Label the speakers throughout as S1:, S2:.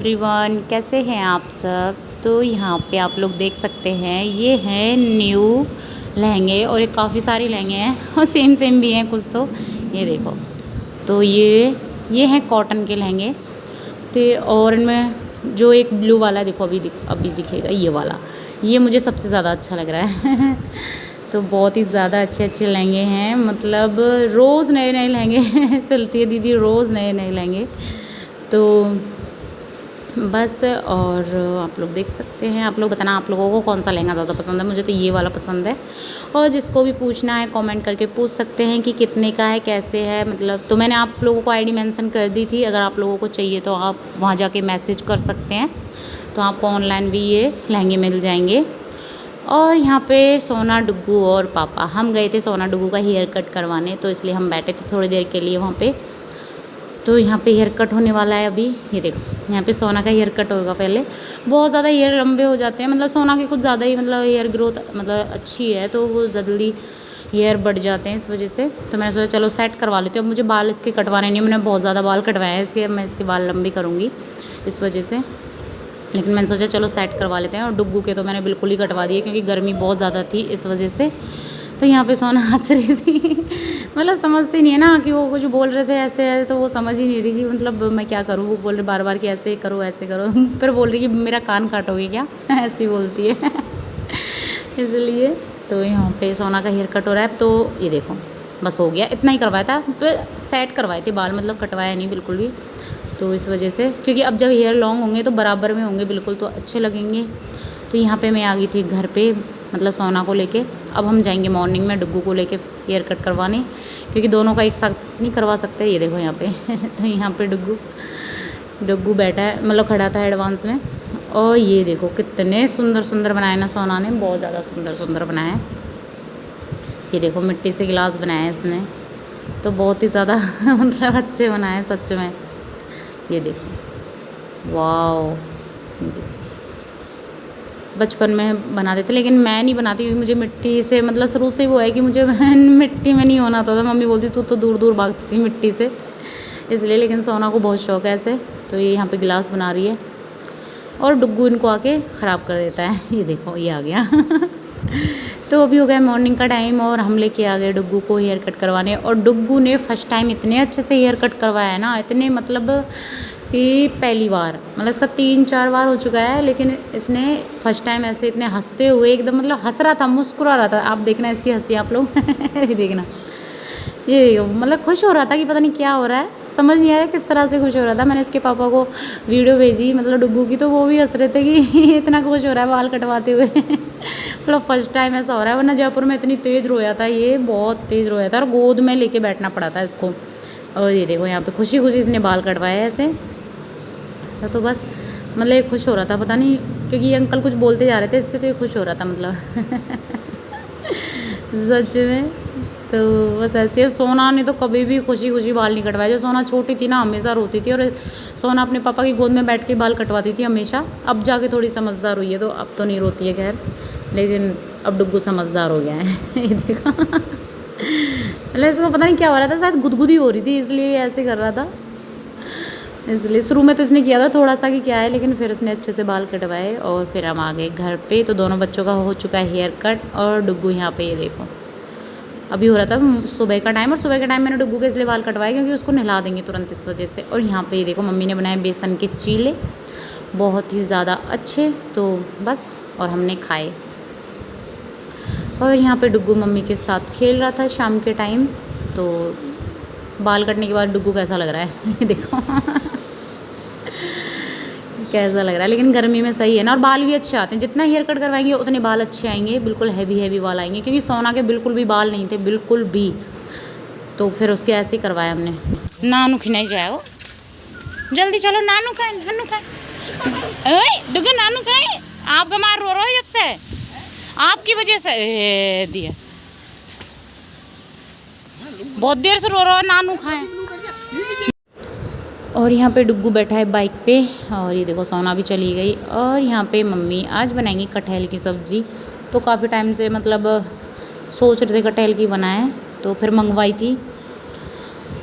S1: Everyone, कैसे हैं आप सब। तो यहाँ पे आप लोग देख सकते हैं, ये हैं न्यू लहंगे और ये काफ़ी सारे लहंगे हैं और सेम सेम भी हैं कुछ। तो ये देखो, तो ये हैं कॉटन के लहंगे। तो और इनमें जो एक ब्लू वाला देखो, अभी दिखेगा ये वाला, ये मुझे सबसे ज़्यादा अच्छा लग रहा है तो बहुत ही ज़्यादा अच्छे अच्छे लहंगे हैं, मतलब रोज़ नए नए लहंगे सिलती है दीदी, रोज़ नए नए लहंगे। तो बस, और आप लोग देख सकते हैं, आप लोग बताना आप लोगों को कौन सा लहंगा ज़्यादा पसंद है। मुझे तो ये वाला पसंद है, और जिसको भी पूछना है कमेंट करके पूछ सकते हैं कि कितने का है, कैसे है, मतलब। तो मैंने आप लोगों को आईडी मेंशन कर दी थी, अगर आप लोगों को चाहिए तो आप वहाँ जाके मैसेज कर सकते हैं, तो आपको ऑनलाइन भी ये लहंगे मिल जाएंगे। और यहाँ पे सोना, डुग्गू और पापा, हम गए थे सोना डुग्गू का हेयर कट करवाने, तो इसलिए हम बैठे थे थोड़ी देर के लिए वहाँ पे। तो यहाँ पे हेयर कट होने वाला है अभी, ये देखो यहाँ पे सोना का हेयर कट होगा। पहले बहुत ज़्यादा हेयर लंबे हो जाते हैं, मतलब सोना के कुछ ज़्यादा ही, मतलब हेयर ग्रोथ मतलब अच्छी है, तो वो जल्दी हेयर बढ़ जाते हैं इस वजह से। तो मैंने सोचा चलो सेट करवा लेती हूँ। अब मुझे बाल इसके कटवाने नहीं, मैंने बहुत ज़्यादा बाल कटवाए हैं इसके, मैं इसके बाल लंबी करूँगी इस वजह से, लेकिन मैंने सोचा चलो सेट करवा लेते हैं। और डुग्गू के तो मैंने बिल्कुल ही कटवा दिए, क्योंकि गर्मी बहुत ज़्यादा थी इस वजह से। तो यहाँ पे सोना हंस रही थी मतलब समझती नहीं है ना कि वो कुछ बोल रहे थे ऐसे है, तो वो समझ ही नहीं रही थी, मतलब मैं क्या करूँ। वो बोल रहे बार बार कि ऐसे करो ऐसे करो फिर बोल रही कि मेरा कान काटोगे क्या ऐसे ही बोलती है इसलिए। तो यहाँ पे सोना का हेयर कट हो रहा है, तो ये देखो बस हो गया, इतना ही करवाया था, फिर सेट करवाए थे बाल, मतलब कटवाया नहीं बिल्कुल भी। तो इस वजह से, क्योंकि अब जब हेयर लॉन्ग होंगे तो बराबर में होंगे बिल्कुल, तो अच्छे लगेंगे। तो यहाँ पे मैं आ गई थी घर पे, मतलब सोना को लेके। अब हम जाएंगे मॉर्निंग में डुग्गू को लेके हेयर कट करवाने, क्योंकि दोनों का एक साथ नहीं करवा सकते। ये देखो यहाँ पे तो यहाँ पे डुग्गू बैठा है, मतलब खड़ा था एडवांस में। और ये देखो कितने सुंदर सुंदर बनाए ना सोना ने, बहुत ज़्यादा सुंदर सुंदर बनाए हैं। ये देखो मिट्टी से गिलास बनाया है इसने, तो बहुत ही ज़्यादा मतलब अच्छे बनाए हैं सच में। ये देखो वाओ, बचपन में बनाते थे, लेकिन मैं नहीं बनाती, क्योंकि मुझे मिट्टी से मतलब शुरू से वो है कि मुझे मिट्टी में नहीं होना था। मम्मी बोलती तू तो दूर दूर भागती थी मिट्टी से, इसलिए। लेकिन सोना को बहुत शौक है ऐसे। तो ये यहाँ पे गिलास बना रही है, और डुग्गू इनको आके ख़राब कर देता है। ये देखो ये आ गया तो अभी हो गया मॉर्निंग का टाइम, और हम लेके आ गए डुग्गू को हेयर कट करवाने। और डुग्गू ने फर्स्ट टाइम इतने अच्छे से हेयर कट करवाया है ना, इतने मतलब कि पहली बार, मतलब इसका 3-4 बार हो चुका है, लेकिन इसने फर्स्ट टाइम ऐसे इतने हंसते हुए एकदम, मतलब हंस रहा था, मुस्कुरा रहा था। आप देखना इसकी हंसी आप लोग ये देखना, ये मतलब खुश हो रहा था कि पता नहीं क्या हो रहा है, समझ नहीं आया किस तरह से खुश हो रहा था। मैंने इसके पापा को वीडियो भेजी, मतलब डुग्गू की, तो वो भी हंस रहे थे कि इतना खुश हो रहा है बाल कटवाते हुए मतलब फर्स्ट टाइम ऐसा हो रहा है, वरना जयपुर में इतनी तेज़ रोया था, ये बहुत तेज़ रोया था, और गोद में लेके बैठना पड़ा था इसको। और ये देखो यहाँ पे खुशी खुशी इसने बाल कटवाए ऐसे। तो बस मतलब ये खुश हो रहा था, पता नहीं, क्योंकि ये अंकल कुछ बोलते जा रहे थे इससे, तो ये खुश हो रहा था मतलब सच में। तो बस ऐसे। सोना ने तो कभी भी खुशी खुशी बाल नहीं कटवाए। जब सोना छोटी थी ना, हमेशा रोती थी, और सोना अपने पापा की गोद में बैठ के बाल कटवाती थी हमेशा। अब जाके थोड़ी समझदार हुई है, तो अब तो नहीं रोती है खैर, लेकिन अब डुग्गू समझदार हो गया है ये देखो मतलब इसको पता नहीं क्या हो रहा था, शायद गुदगुदी हो रही थी, इसलिए ऐसे कर रहा था। इसलिए शुरू में तो इसने किया था थोड़ा सा कि क्या है, लेकिन फिर उसने अच्छे से बाल कटवाए, और फिर हम आ गए घर पे। तो दोनों बच्चों का हो चुका है हेयर कट, और डुग्गू यहाँ पे ये देखो अभी हो रहा था सुबह का टाइम, और सुबह के टाइम मैंने डुग्गू के इसलिए बाल कटवाए क्योंकि उसको नहला देंगे तुरंत इस वजह से। और यहाँ पे ये देखो मम्मी ने बनाए बेसन के चीले, बहुत ही ज़्यादा अच्छे। तो बस, और हमने खाए। और यहाँ पे डुग्गू मम्मी के साथ खेल रहा था शाम के टाइम। तो बाल कटने के बाद डुग्गू कैसा लग रहा है देखो कैसा लग रहा है, लेकिन गर्मी में सही है ना, और बाल भी अच्छे आते हैं। जितना हेयर कट करवाएंगे उतने बाल अच्छे आएंगे, बिल्कुल हैवी हैवी बाल आएंगे, क्योंकि सोना के बिल्कुल भी बाल नहीं थे, बिल्कुल भी। तो फिर उसके ऐसे ही करवाया हमने। नानू खिनाई जाओ, जल्दी चलो, नानू खाए डुग्गू, नानू खाए। आप बीमार रो रहे हो जब से, आपकी वजह से दिया, बहुत देर से रो रहा है, नानू खाए। और यहाँ पे डुग्गू बैठा है बाइक पे, और ये देखो सोना भी चली गई। और यहाँ पे मम्मी आज बनाएंगी कटहल की सब्ज़ी। तो काफ़ी टाइम से मतलब सोच रहे थे कटहल की बनाएं, तो फिर मंगवाई थी।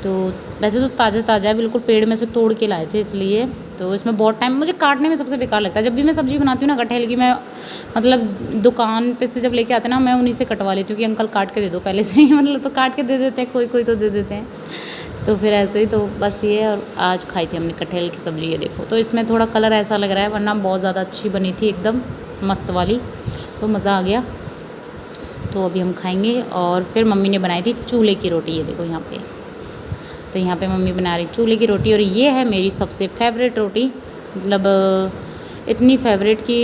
S1: तो वैसे तो ताज़ा है, बिल्कुल पेड़ में से तोड़ के लाए थे इसलिए। तो इसमें बहुत टाइम, मुझे काटने में सबसे बेकार लगता है। जब भी मैं सब्ज़ी बनाती हूँ ना कटहल की, मैं मतलब दुकान पे से जब लेके आते हैं ना, मैं उन्हीं से कटवा लेती हूँ कि अंकल काट के दे दो पहले से ही मतलब तो काट के दे देते हैं, कोई तो दे देते हैं। तो फिर ऐसे ही, तो बस ये। और आज खाई थी हमने कटहल की सब्ज़ी, ये देखो। तो इसमें थोड़ा कलर ऐसा लग रहा है, वरना बहुत ज़्यादा अच्छी बनी थी, एकदम मस्त वाली। तो मज़ा आ गया। तो अभी हम खाएंगे। और फिर मम्मी ने बनाई थी चूल्हे की रोटी, ये देखो यहाँ पे। तो यहाँ पे मम्मी बना रही चूल्हे की रोटी, और ये है मेरी सबसे फेवरेट रोटी। मतलब इतनी फेवरेट कि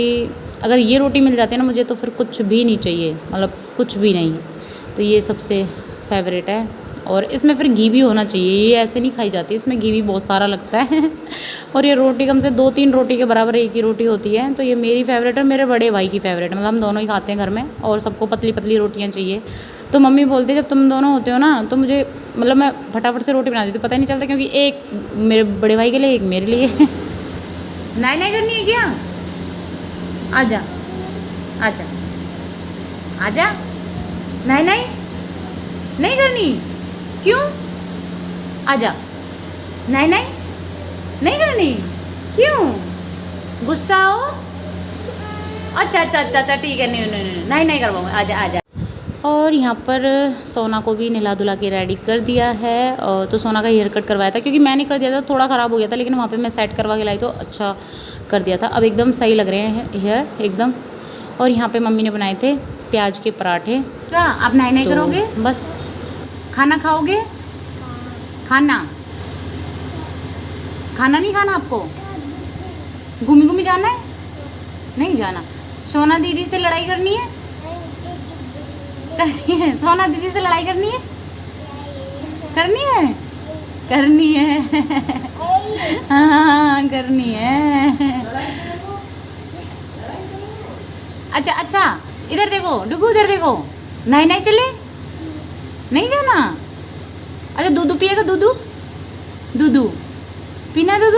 S1: अगर ये रोटी मिल जाती है ना मुझे, तो फिर कुछ भी नहीं चाहिए, मतलब कुछ भी नहीं। तो ये सबसे फेवरेट है। और इसमें फिर घी भी होना चाहिए, ये ऐसे नहीं खाई जाती, इसमें घी भी बहुत सारा लगता है और ये रोटी कम से 2-3 रोटी के बराबर एक ही रोटी होती है। तो ये मेरी फेवरेट है, मेरे बड़े भाई की फेवरेट है, मतलब हम दोनों ही खाते हैं घर में, और सबको पतली पतली रोटियाँ चाहिए। तो मम्मी बोलती है जब तुम दोनों होते हो ना, तो मुझे मतलब मैं फटाफट से रोटी बना देती हूँ, पता ही नहीं चलता, क्योंकि एक मेरे बड़े भाई के लिए, एक मेरे लिए नहीं करनी है क्या? आजा आजा आजा। नहीं करनी, क्यों? आजा। नहीं करनी, क्यों? गुस्सा हो? अच्छा ठीक है, नहीं करवाऊँगा, आजा। और यहाँ पर सोना को भी नहला धुला के रेडी कर दिया है। और तो सोना का हेयर कट करवाया था, क्योंकि मैंने कर दिया था, थोड़ा ख़राब हो गया था, लेकिन वहाँ पे मैं सेट करवा के लाई तो अच्छा कर दिया था। अब एकदम सही लग रहे हैं हेयर एकदम। और यहाँ पे मम्मी ने बनाए थे प्याज के पराठे। क्या आप नहीं तो करोगे? बस खाना खाओगे? खाना नहीं खाना आपको? घूमी जाना है? नहीं जाना। सोना दीदी से लड़ाई करनी है? सोना दीदी से लड़ाई करनी है? करनी है हाँ करनी है। अच्छा इधर देखो डुगू, इधर देखो। नहीं चले, नहीं जाना। अच्छा दूध पिएगा? दूध पीना है? दूध